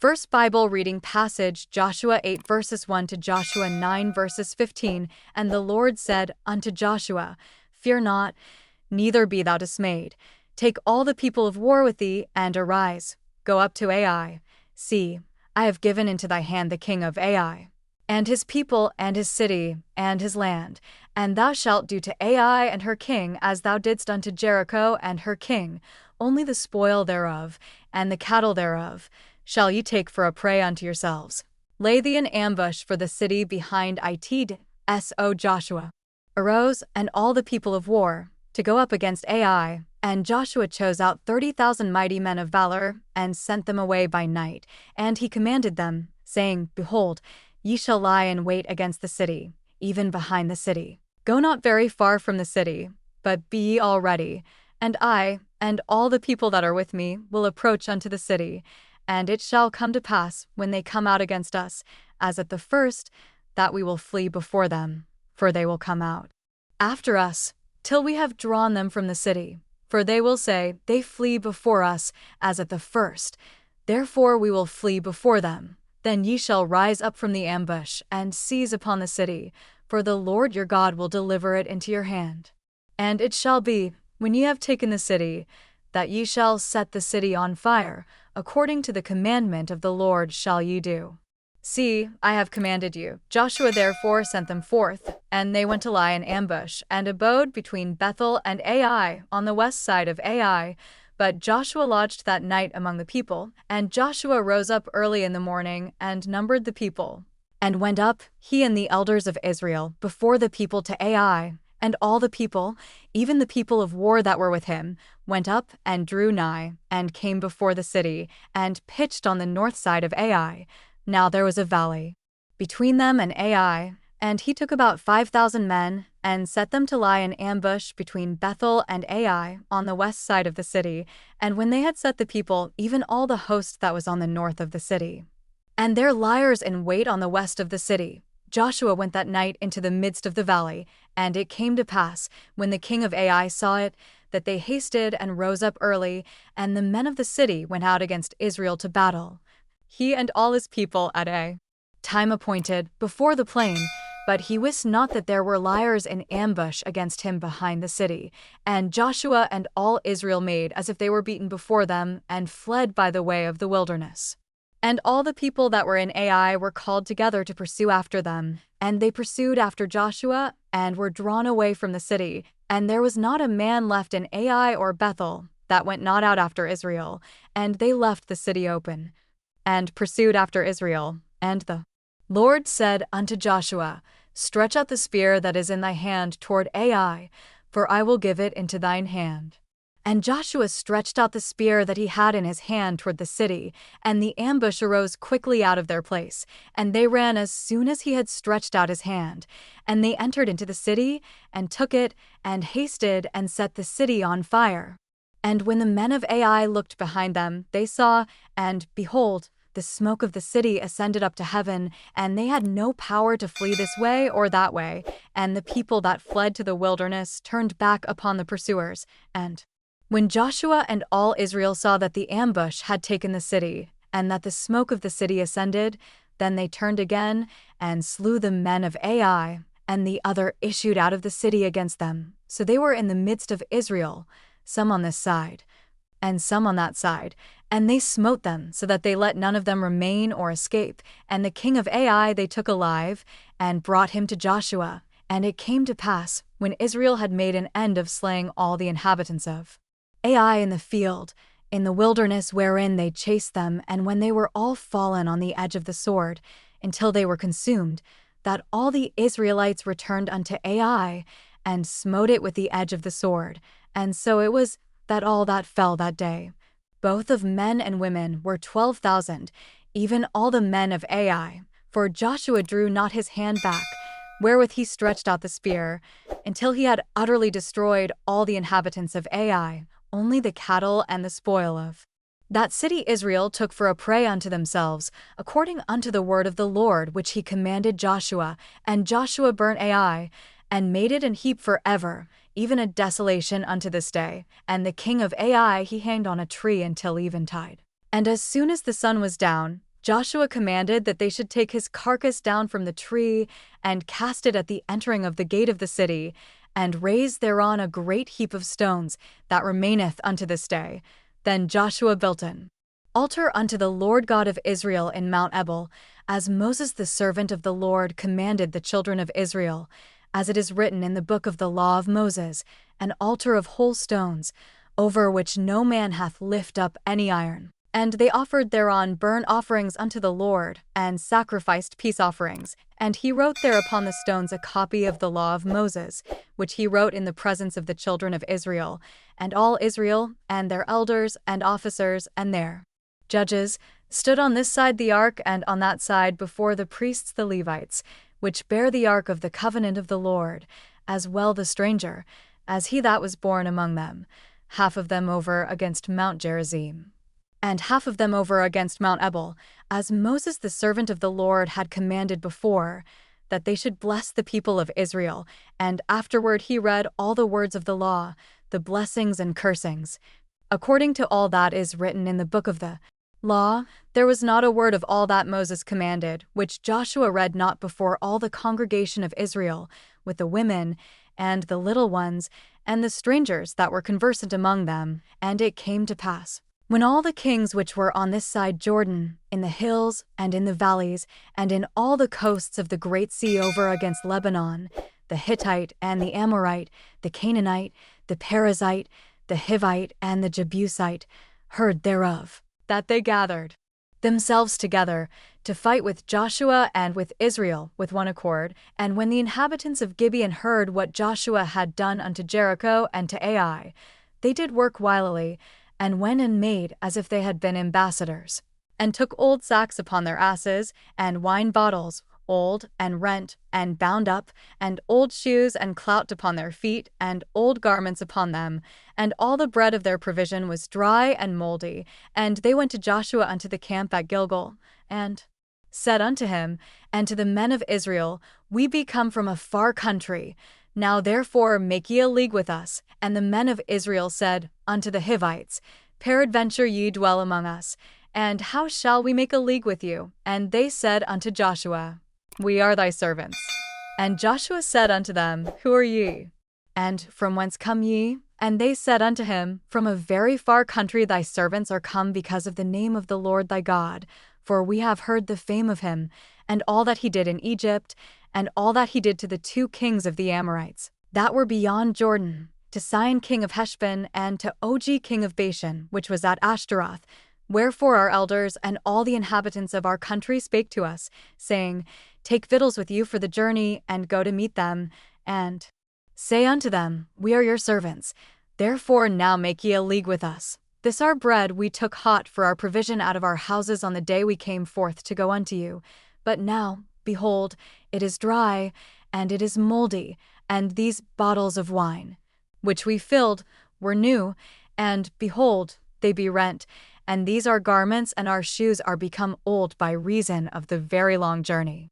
First Bible reading passage, Joshua 8 verses 1 to Joshua 9 verses 15. And the Lord said unto Joshua, Fear not, neither be thou dismayed. Take all the people of war with thee, and arise. Go up to Ai. See, I have given into thy hand the king of Ai, and his people, and his city, and his land. And thou shalt do to Ai and her king as thou didst unto Jericho and her king. Only the spoil thereof, and the cattle thereof, shall ye take for a prey unto yourselves. Lay thee in ambush for the city behind it. So Joshua arose, and all the people of war, to go up against Ai. And Joshua chose out 30,000 mighty men of valor, and sent them away by night. And he commanded them, saying, Behold, ye shall lie in wait against the city, even behind the city. Go not very far from the city, but be ye all ready. And I, and all the people that are with me, will approach unto the city. And it shall come to pass, when they come out against us, as at the first, that we will flee before them, for they will come out after us, till we have drawn them from the city. For they will say, They flee before us, as at the first. Therefore we will flee before them. Then ye shall rise up from the ambush, and seize upon the city, for the Lord your God will deliver it into your hand. And it shall be, when ye have taken the city, that ye shall set the city on fire, according to the commandment of the Lord shall ye do. See, I have commanded you. Joshua therefore sent them forth, and they went to lie in ambush, and abode between Bethel and Ai, on the west side of Ai. But Joshua lodged that night among the people, and Joshua rose up early in the morning, and numbered the people, and went up, he and the elders of Israel, before the people to Ai. And all the people, even the people of war that were with him, went up and drew nigh, and came before the city, and pitched on the north side of Ai. Now there was a valley between them and Ai, and he took about 5,000 men, and set them to lie in ambush between Bethel and Ai, on the west side of the city. And when they had set the people, even all the host that was on the north of the city, and their liers in wait on the west of the city, Joshua went that night into the midst of the valley. And it came to pass, when the king of Ai saw it, that they hasted and rose up early, and the men of the city went out against Israel to battle, he and all his people at a time appointed, before the plain. But he wist not that there were liers in ambush against him behind the city. And Joshua and all Israel made as if they were beaten before them, and fled by the way of the wilderness. And all the people that were in Ai were called together to pursue after them. And they pursued after Joshua, and were drawn away from the city. And there was not a man left in Ai or Bethel that went not out after Israel. And they left the city open, and pursued after Israel. And the Lord said unto Joshua, Stretch out the spear that is in thy hand toward Ai, for I will give it into thine hand. And Joshua stretched out the spear that he had in his hand toward the city, and the ambush arose quickly out of their place, and they ran as soon as he had stretched out his hand. And they entered into the city, and took it, and hasted, and set the city on fire. And when the men of Ai looked behind them, they saw, and, behold, the smoke of the city ascended up to heaven, and they had no power to flee this way or that way. And the people that fled to the wilderness turned back upon the pursuers. And when Joshua and all Israel saw that the ambush had taken the city, and that the smoke of the city ascended, then they turned again, and slew the men of Ai, and the other issued out of the city against them. So they were in the midst of Israel, some on this side, and some on that side. And they smote them, so that they let none of them remain or escape. And the king of Ai they took alive, and brought him to Joshua. And it came to pass, when Israel had made an end of slaying all the inhabitants of Ai in the field, in the wilderness wherein they chased them, and when they were all fallen on the edge of the sword, until they were consumed, that all the Israelites returned unto Ai, and smote it with the edge of the sword. And so it was, that all that fell that day, both of men and women, were 12,000, even all the men of Ai. For Joshua drew not his hand back, wherewith he stretched out the spear, until he had utterly destroyed all the inhabitants of Ai. Only the cattle and the spoil of that city Israel took for a prey unto themselves, according unto the word of the Lord which he commanded Joshua. And Joshua burnt Ai, and made it an heap forever, even a desolation unto this day. And the king of Ai he hanged on a tree until eventide. And as soon as the sun was down, Joshua commanded that they should take his carcass down from the tree and cast it at the entering of the gate of the city, and raise thereon a great heap of stones that remaineth unto this day. Then Joshua built an altar unto the Lord God of Israel in Mount Ebal, as Moses the servant of the Lord commanded the children of Israel, as it is written in the book of the law of Moses, an altar of whole stones, over which no man hath lift up any iron. And they offered thereon burnt offerings unto the Lord, and sacrificed peace offerings. And he wrote there upon the stones a copy of the law of Moses, which he wrote in the presence of the children of Israel, and all Israel, and their elders, and officers, and their judges, stood on this side the ark and on that side before the priests the Levites, which bear the ark of the covenant of the Lord, as well the stranger, as he that was born among them, half of them over against Mount Gerizim, and half of them over against Mount Ebal, as Moses the servant of the Lord had commanded before, that they should bless the people of Israel. And afterward he read all the words of the law, the blessings and cursings. According to all that is written in the book of the law, there was not a word of all that Moses commanded, which Joshua read not before all the congregation of Israel, with the women, and the little ones, and the strangers that were conversant among them. And it came to pass, when all the kings which were on this side Jordan, in the hills, and in the valleys, and in all the coasts of the great sea over against Lebanon, the Hittite, and the Amorite, the Canaanite, the Perizzite, the Hivite, and the Jebusite, heard thereof, that they gathered themselves together to fight with Joshua and with Israel with one accord. And when the inhabitants of Gibeon heard what Joshua had done unto Jericho and to Ai, they did work wilily, and went and made as if they had been ambassadors, and took old sacks upon their asses, and wine bottles, old, and rent, and bound up, and old shoes and clout upon their feet, and old garments upon them, and all the bread of their provision was dry and mouldy. And they went to Joshua unto the camp at Gilgal, and said unto him, and to the men of Israel, We be come from a far country. Now therefore make ye a league with us. And the men of Israel said unto the Hivites, Peradventure ye dwell among us, and how shall we make a league with you? And they said unto Joshua, We are thy servants. And Joshua said unto them, Who are ye? And from whence come ye? And they said unto him, From a very far country thy servants are come because of the name of the Lord thy God. For we have heard the fame of him, and all that he did in Egypt, and all that he did to the 2 kings of the Amorites, that were beyond Jordan, to Sihon king of Heshbon, and to Og king of Bashan, which was at Ashtaroth. Wherefore our elders and all the inhabitants of our country spake to us, saying, Take victuals with you for the journey, and go to meet them, and say unto them, We are your servants. Therefore now make ye a league with us. This our bread we took hot for our provision out of our houses on the day we came forth to go unto you. But now, behold, it is dry, and it is mouldy, and these bottles of wine, which we filled, were new, and, behold, they be rent, and these our garments and our shoes are become old by reason of the very long journey.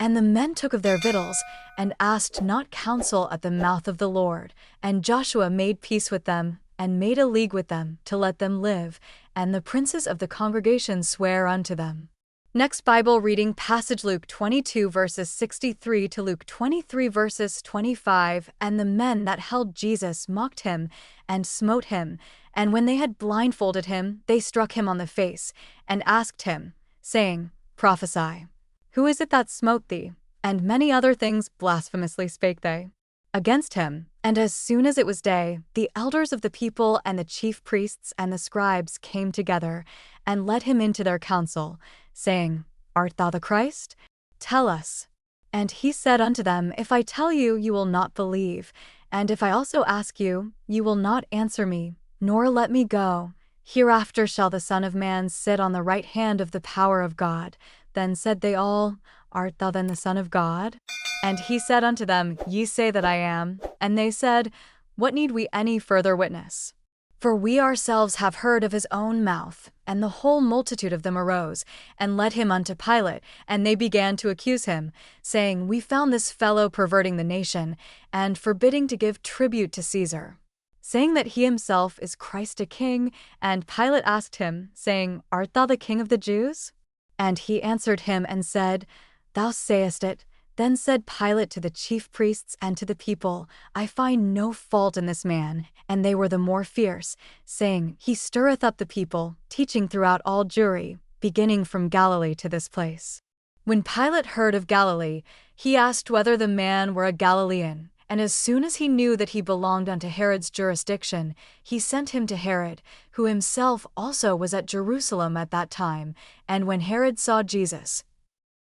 And the men took of their victuals, and asked not counsel at the mouth of the Lord. And Joshua made peace with them, and made a league with them, to let them live, and the princes of the congregation sware unto them. Next Bible reading passage, Luke 22 verses 63 to Luke 23 verses 25. And the men that held Jesus mocked him, and smote him, and when they had blindfolded him, they struck him on the face, and asked him, saying, Prophesy. Who is it that smote thee? And many other things blasphemously spake they against him. And as soon as it was day, the elders of the people and the chief priests and the scribes came together, and led him into their council, saying, Art thou the Christ? Tell us. And he said unto them, If I tell you, you will not believe, and if I also ask you, you will not answer me, nor let me go. Hereafter shall the Son of Man sit on the right hand of the power of God. Then said they all, Art thou then the Son of God? And he said unto them, Ye say that I am. And they said, What need we any further witness? For we ourselves have heard of his own mouth. And the whole multitude of them arose, and led him unto Pilate, and they began to accuse him, saying, We found this fellow perverting the nation, and forbidding to give tribute to Caesar, saying that he himself is Christ a king. And Pilate asked him, saying, Art thou the king of the Jews? And he answered him and said, Thou sayest it. Then said Pilate to the chief priests and to the people, I find no fault in this man. And they were the more fierce, saying, He stirreth up the people, teaching throughout all Jewry, beginning from Galilee to this place. When Pilate heard of Galilee, he asked whether the man were a Galilean. And as soon as he knew that he belonged unto Herod's jurisdiction, he sent him to Herod, who himself also was at Jerusalem at that time. And when Herod saw Jesus,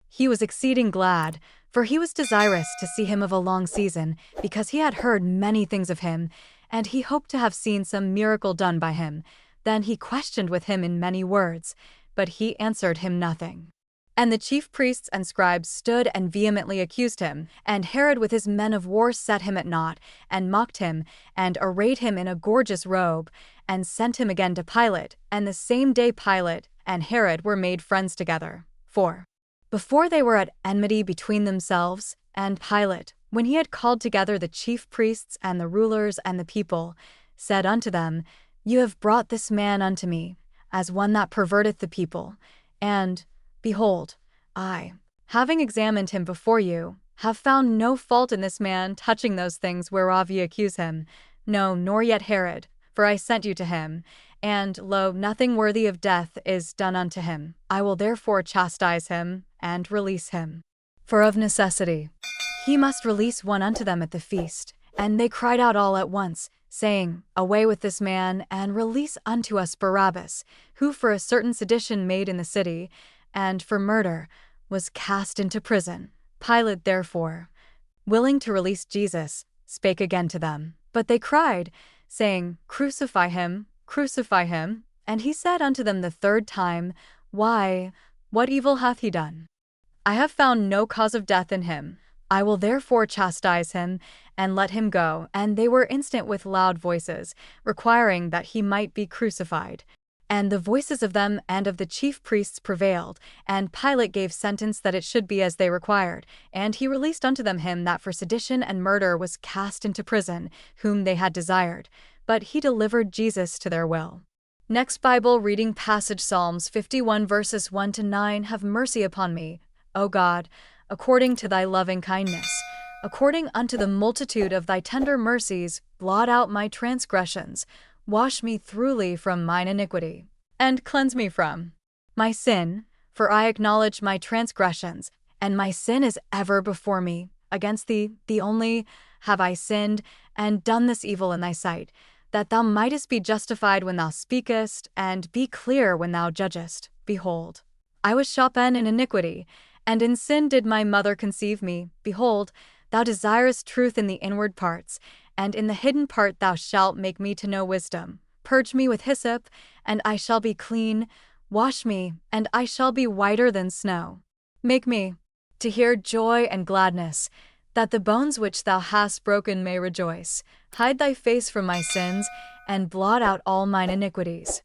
he was exceeding glad, for he was desirous to see him of a long season, because he had heard many things of him, and he hoped to have seen some miracle done by him. Then he questioned with him in many words, but he answered him nothing. And the chief priests and scribes stood and vehemently accused him, and Herod with his men of war set him at naught, and mocked him, and arrayed him in a gorgeous robe, and sent him again to Pilate. And the same day Pilate and Herod were made friends together. 4. Before they were at enmity between themselves, and Pilate, when he had called together the chief priests and the rulers and the people, said unto them, You have brought this man unto me, as one that perverteth the people, and, behold, I, having examined him before you, have found no fault in this man touching those things whereof ye accuse him, no, nor yet Herod, for I sent you to him. And, lo, nothing worthy of death is done unto him. I will therefore chastise him, and release him. For of necessity he must release one unto them at the feast. And they cried out all at once, saying, Away with this man, and release unto us Barabbas, who for a certain sedition made in the city, and for murder, was cast into prison. Pilate therefore, willing to release Jesus, spake again to them. But they cried, saying, Crucify him, crucify him. And he said unto them the third time, Why, what evil hath he done? I have found no cause of death in him. I will therefore chastise him, and let him go. And they were instant with loud voices, requiring that he might be crucified. And the voices of them and of the chief priests prevailed, and Pilate gave sentence that it should be as they required. And he released unto them him that for sedition and murder was cast into prison, whom they had desired. But he delivered Jesus to their will. Next Bible reading passage, Psalms 51 verses 1 to 9. Have mercy upon me, O God, according to thy loving kindness. According unto the multitude of thy tender mercies, blot out my transgressions. Wash me thoroughly from mine iniquity, and cleanse me from my sin. For I acknowledge my transgressions, and my sin is ever before me. Against thee only, have I sinned, and done this evil in thy sight, that thou mightest be justified when thou speakest, and be clear when thou judgest. Behold, I was shapen in iniquity, and in sin did my mother conceive me. Behold, thou desirest truth in the inward parts, and in the hidden part thou shalt make me to know wisdom. Purge me with hyssop, and I shall be clean. Wash me, and I shall be whiter than snow. Make me to hear joy and gladness, that the bones which thou hast broken may rejoice. Hide thy face from my sins, and blot out all mine iniquities.